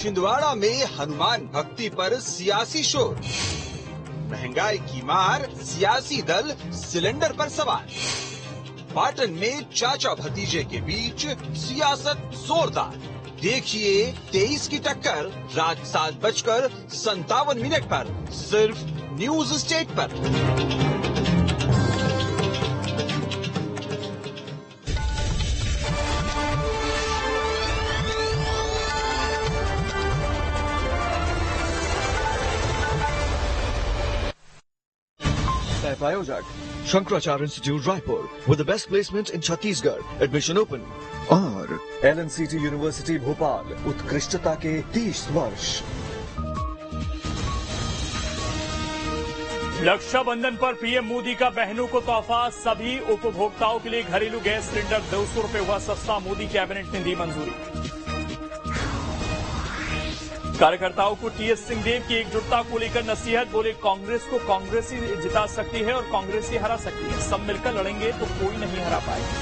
छिंदवाड़ा में हनुमान भक्ति पर सियासी शोर, महंगाई की मार, सियासी दल सिलेंडर पर सवार। पाटन में चाचा भतीजे के बीच सियासत जोरदार। देखिए 23 की टक्कर रात 7:57 पर सिर्फ न्यूज स्टेट पर। प्रायोजक Shankaracharya institute Raipur with the best placement in Chhattisgarh, admission open। और LNCT यूनिवर्सिटी भोपाल, उत्कृष्टता के 30 वर्ष। रक्षाबंधन पर पीएम मोदी का बहनों को तोहफा, सभी उपभोक्ताओं के लिए घरेलू गैस सिलेंडर 200 रुपए हुआ सस्ता, मोदी कैबिनेट ने दी मंजूरी। कार्यकर्ताओं को टीएस सिंहदेव की एकजुटता को लेकर नसीहत, बोले कांग्रेस को कांग्रेस ही जिता सकती है और कांग्रेस ही हरा सकती है, सब मिलकर लड़ेंगे तो कोई नहीं हरा पाएगा।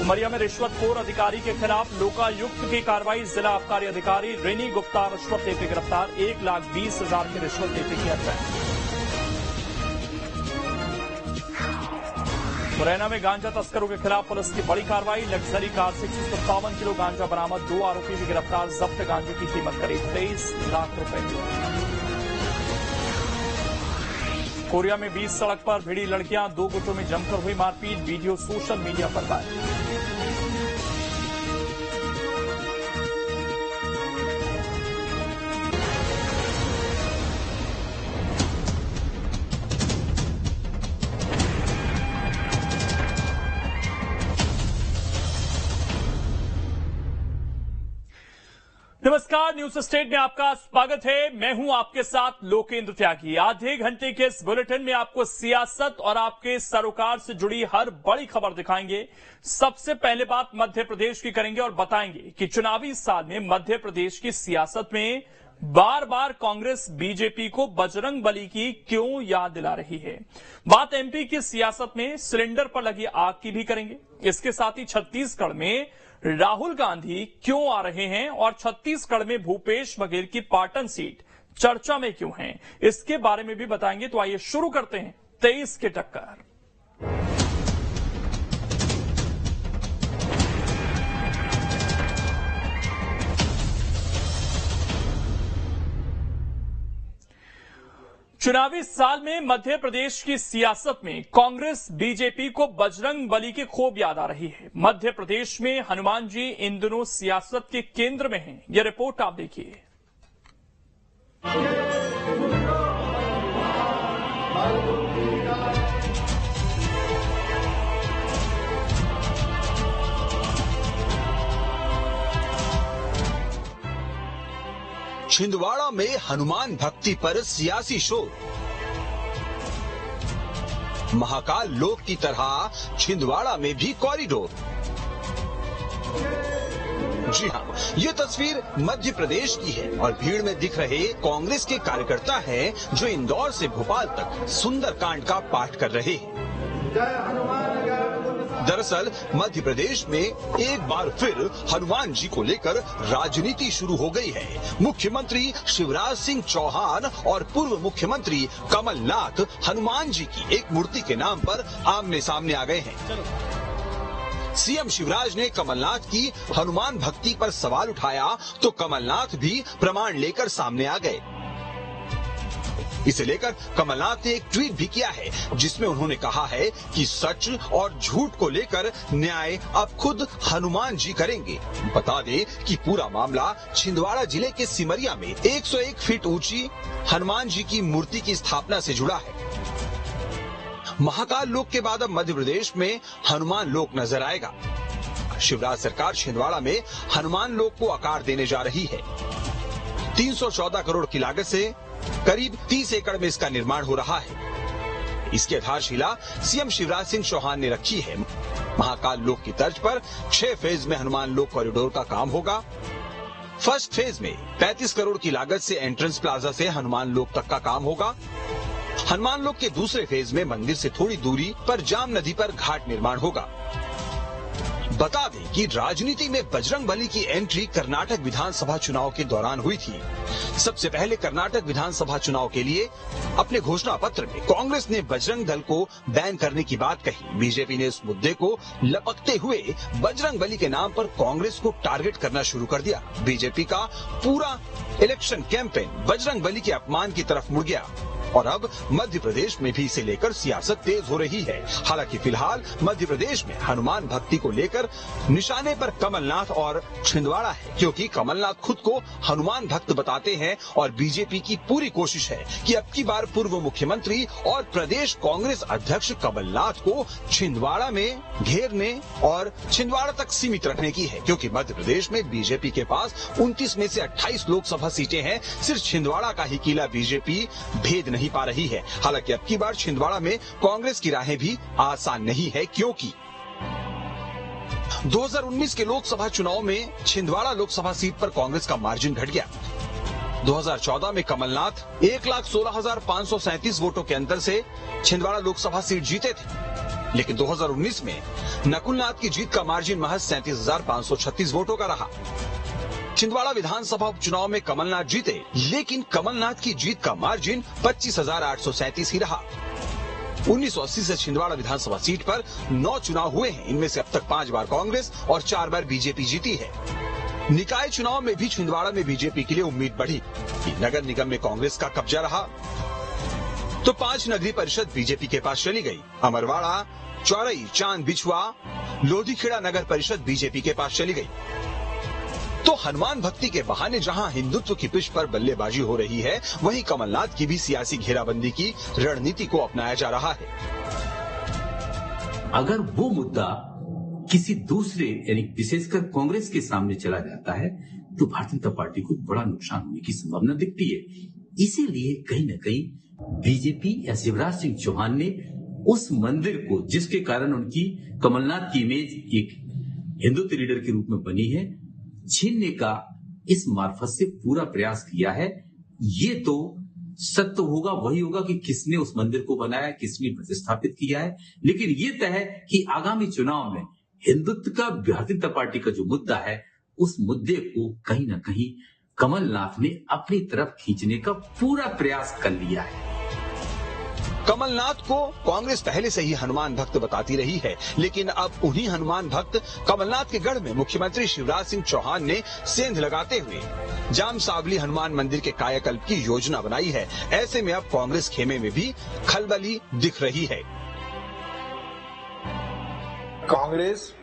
उमरिया में रिश्वतखोर अधिकारी के खिलाफ लोकायुक्त की कार्रवाई, जिला आबकारी अधिकारी रेनी गुप्ता रिश्वत लेते गिरफ्तार, 1,20,000 की रिश्वत लेते किया ट्रेंड। मुरैना में गांजा तस्करों के खिलाफ पुलिस की बड़ी कार्रवाई, लग्जरी कार से 157 किलो गांजा बरामद, 2 आरोपी भी गिरफ्तार, जब्त गांजे की कीमत करीब 23 लाख रुपए। कोरिया में 20 सड़क पर भिड़ी लड़कियां, 2 गुटों में जमकर हुई मारपीट, वीडियो सोशल मीडिया पर वायरल। नमस्कार, न्यूज स्टेट में आपका स्वागत है। मैं हूं आपके साथ लोकेंद्र त्यागी। आधे घंटे के इस बुलेटिन में आपको सियासत और आपके सरोकार से जुड़ी हर बड़ी खबर दिखाएंगे। सबसे पहले बात मध्य प्रदेश की करेंगे और बताएंगे कि चुनावी साल में मध्य प्रदेश की सियासत में बार बार कांग्रेस बीजेपी को बजरंग बली की क्यों याद दिला रही है। बात एमपी की सियासत में सिलेंडर पर लगी आग की भी करेंगे। इसके साथ ही छत्तीसगढ़ में राहुल गांधी क्यों आ रहे हैं और छत्तीसगढ़ में भूपेश बघेल की पाटन सीट चर्चा में क्यों है, इसके बारे में भी बताएंगे। तो आइए शुरू करते हैं 23 की टक्कर। चुनावी साल में मध्य प्रदेश की सियासत में कांग्रेस बीजेपी को बजरंग बली की खूब याद आ रही है। मध्य प्रदेश में हनुमान जी इन दिनों सियासत के केंद्र में हैं। यह रिपोर्ट आप देखिए। छिंदवाड़ा में हनुमान भक्ति पर सियासी शोर। महाकाल लोक की तरह छिंदवाड़ा में भी कॉरिडोर। जी हां, ये तस्वीर मध्य प्रदेश की है और भीड़ में दिख रहे कांग्रेस के कार्यकर्ता हैं जो इंदौर से भोपाल तक सुंदरकांड का पाठ कर रहे हैं। दरअसल मध्य प्रदेश में एक बार फिर हनुमान जी को लेकर राजनीति शुरू हो गई है। मुख्यमंत्री शिवराज सिंह चौहान और पूर्व मुख्यमंत्री कमलनाथ हनुमान जी की एक मूर्ति के नाम पर आमने सामने आ गए हैं। सीएम शिवराज ने कमलनाथ की हनुमान भक्ति पर सवाल उठाया तो कमलनाथ भी प्रमाण लेकर सामने आ गए। इसे लेकर कमलनाथ ने एक ट्वीट भी किया है जिसमें उन्होंने कहा है कि सच और झूठ को लेकर न्याय अब खुद हनुमान जी करेंगे। बता दें कि पूरा मामला छिंदवाड़ा जिले के सिमरिया में 101 फीट ऊंची हनुमान जी की मूर्ति की स्थापना से जुड़ा है। महाकाल लोक के बाद अब मध्य प्रदेश में हनुमान लोक नजर आएगा। शिवराज सरकार छिंदवाड़ा में हनुमान लोक को आकार देने जा रही है। 314 करोड़ की लागत से करीब 30 एकड़ में इसका निर्माण हो रहा है। इसकी आधारशिला सीएम शिवराज सिंह चौहान ने रखी है। महाकाल लोक की तर्ज पर 6 फेज में हनुमान लोक कॉरिडोर का काम होगा। फर्स्ट फेज में 35 करोड़ की लागत से एंट्रेंस प्लाजा से हनुमान लोक तक का काम होगा। हनुमान लोक के दूसरे फेज में मंदिर से थोड़ी दूरी पर जाम नदी पर घाट निर्माण होगा। बता दें कि राजनीति में बजरंगबली की एंट्री कर्नाटक विधानसभा चुनाव के दौरान हुई थी। सबसे पहले कर्नाटक विधानसभा चुनाव के लिए अपने घोषणा पत्र में कांग्रेस ने बजरंग दल को बैन करने की बात कही। बीजेपी ने इस मुद्दे को लपकते हुए बजरंगबली के नाम पर कांग्रेस को टारगेट करना शुरू कर दिया। बीजेपी का पूरा इलेक्शन कैंपेन बजरंगबली के अपमान की तरफ मुड़ गया और अब मध्य प्रदेश में भी इसे लेकर सियासत तेज हो रही है। हालांकि फिलहाल मध्य प्रदेश में हनुमान भक्ति को लेकर निशाने पर कमलनाथ और छिंदवाड़ा है, क्योंकि कमलनाथ खुद को हनुमान भक्त बताते हैं और बीजेपी की पूरी कोशिश है कि अब की बार पूर्व मुख्यमंत्री और प्रदेश कांग्रेस अध्यक्ष कमलनाथ को छिंदवाड़ा में घेरने और छिंदवाड़ा तक सीमित रखने की है, क्योंकि मध्य प्रदेश में बीजेपी के पास 29 में से 28 लोकसभा सीटें हैं। सिर्फ छिंदवाड़ा का ही किला बीजेपी भेद नहीं पा रही है। हालांकि अब की बार छिंदवाड़ा में कांग्रेस की राहें भी आसान नहीं है, क्योंकि 2019 के लोकसभा चुनाव में छिंदवाड़ा लोकसभा सीट पर कांग्रेस का मार्जिन घट गया। 2014 में कमलनाथ 1,16,537 वोटों के अंतर से छिंदवाड़ा लोकसभा सीट जीते थे, लेकिन 2019 में नकुलनाथ की जीत का मार्जिन महज 37,536 वोटों का रहा। छिंदवाड़ा विधानसभा उपचुनाव में कमलनाथ जीते, लेकिन कमलनाथ की जीत का मार्जिन 25,837 ही रहा। 1980 से छिंदवाड़ा विधानसभा सीट पर 9 चुनाव हुए हैं। इनमें से अब तक 5 बार कांग्रेस और 4 बार बीजेपी जीती है। निकाय चुनाव में भी छिंदवाड़ा में बीजेपी के लिए उम्मीद बढ़ी। नगर निगम में कांग्रेस का कब्जा रहा तो 5 नगरीय परिषद बीजेपी के पास चली गई। अमरवाड़ा, चौरई, चांद बिछुआ, लोधीखेड़ा नगर परिषद बीजेपी के पास चली गई। तो हनुमान भक्ति के बहाने जहां हिंदुत्व की पिच पर बल्लेबाजी हो रही है, वहीं कमलनाथ की भी सियासी घेराबंदी की रणनीति को अपनाया जा रहा है। अगर वो मुद्दा किसी दूसरे यानी विशेषकर कांग्रेस के सामने चला जाता है तो भारतीय जनता पार्टी को बड़ा नुकसान होने की संभावना दिखती है। इसीलिए कहीं न कहीं बीजेपी या शिवराज सिंह चौहान ने उस मंदिर को, जिसके कारण उनकी कमलनाथ की इमेज एक हिंदुत्व लीडर के रूप में बनी है, छीनने का इस मार्फत से पूरा प्रयास किया है। ये तो सत्य होगा, वही होगा कि किसने उस मंदिर को बनाया, किसने प्रतिष्ठापित किया है। लेकिन ये तय है कि आगामी चुनाव में हिंदुत्व का भारतीय जनता पार्टी का जो मुद्दा है, उस मुद्दे को कहीं ना कहीं कमलनाथ ने अपनी तरफ खींचने का पूरा प्रयास कर लिया है। कमलनाथ को कांग्रेस पहले से ही हनुमान भक्त बताती रही है, लेकिन अब उन्हीं हनुमान भक्त कमलनाथ के गढ़ में मुख्यमंत्री शिवराज सिंह चौहान ने सेंध लगाते हुए जाम सावली हनुमान मंदिर के कायाकल्प की योजना बनाई है। ऐसे में अब कांग्रेस खेमे में भी खलबली दिख रही है। कांग्रेस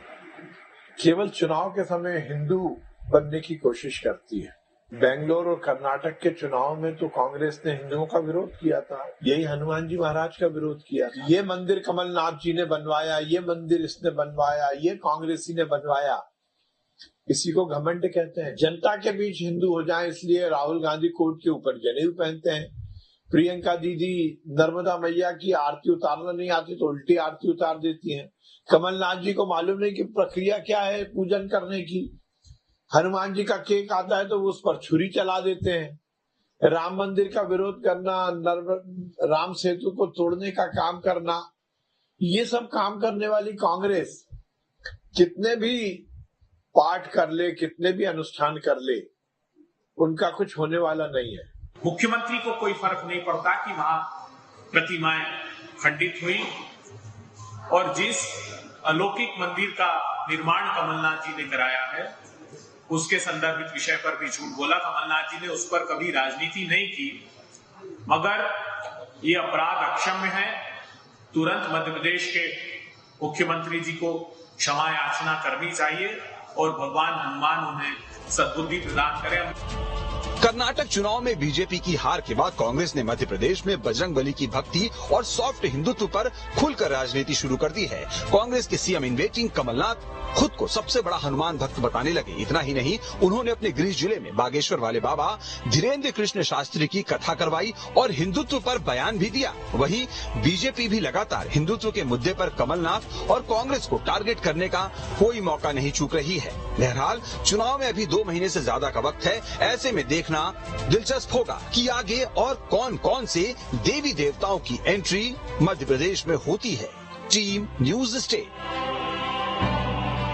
केवल चुनाव के समय हिंदू बनने की कोशिश करती है। बेंगलोर और कर्नाटक के चुनाव में तो कांग्रेस ने हिंदुओं का विरोध किया था, यही हनुमान जी महाराज का विरोध किया था। ये मंदिर कमलनाथ जी ने बनवाया, ये मंदिर इसने बनवाया, ये कांग्रेसी ने बनवाया। इसी को घमंड कहते हैं। जनता के बीच हिंदू हो जाए, इसलिए राहुल गांधी कोट के ऊपर जनेऊ पहनते हैं। प्रियंका दीदी नर्मदा मैया की आरती उतारना नहीं आती तो उल्टी आरती उतार देती हैं। कमलनाथ जी को मालूम नहीं कि प्रक्रिया क्या है पूजन करने की। हनुमान जी का केक आता है तो वो उस पर छुरी चला देते हैं। राम मंदिर का विरोध करना, राम सेतु को तोड़ने का काम करना, ये सब काम करने वाली कांग्रेस कितने भी पाठ कर ले, कितने भी अनुष्ठान कर ले, उनका कुछ होने वाला नहीं है। मुख्यमंत्री को कोई फर्क नहीं पड़ता कि वहां प्रतिमाएं खंडित हुई और जिस अलौकिक मंदिर का निर्माण कमलनाथ जी ने कराया है उसके संदर्भित विषय पर भी झूठ बोला। कमलनाथ जी ने उस पर कभी राजनीति नहीं की, मगर ये अपराध अक्षम्य है। तुरंत मध्य प्रदेश के मुख्यमंत्री जी को क्षमा याचना करनी चाहिए और भगवान हनुमान उन्हें सद्बुद्धि प्रदान करें। कर्नाटक चुनाव में बीजेपी की हार के बाद कांग्रेस ने मध्य प्रदेश में बजरंगबली की भक्ति और सॉफ्ट हिंदुत्व पर खुलकर राजनीति शुरू कर दी है। कांग्रेस के सीएम इन वेटिंग कमलनाथ खुद को सबसे बड़ा हनुमान भक्त बताने लगे। इतना ही नहीं, उन्होंने अपने गृह जिले में बागेश्वर वाले बाबा धीरेन्द्र कृष्ण शास्त्री की कथा करवाई और हिंदुत्व पर बयान भी दिया। वहीं बीजेपी भी लगातार हिंदुत्व के मुद्दे पर कमलनाथ और कांग्रेस को टारगेट करने का कोई मौका नहीं चूक रही है। बहरहाल चुनाव में अभी 2 महीने से ज्यादा का वक्त है। ऐसे में देखना दिलचस्प होगा कि आगे और कौन कौन से देवी देवताओं की एंट्री मध्य प्रदेश में होती है। Team news state.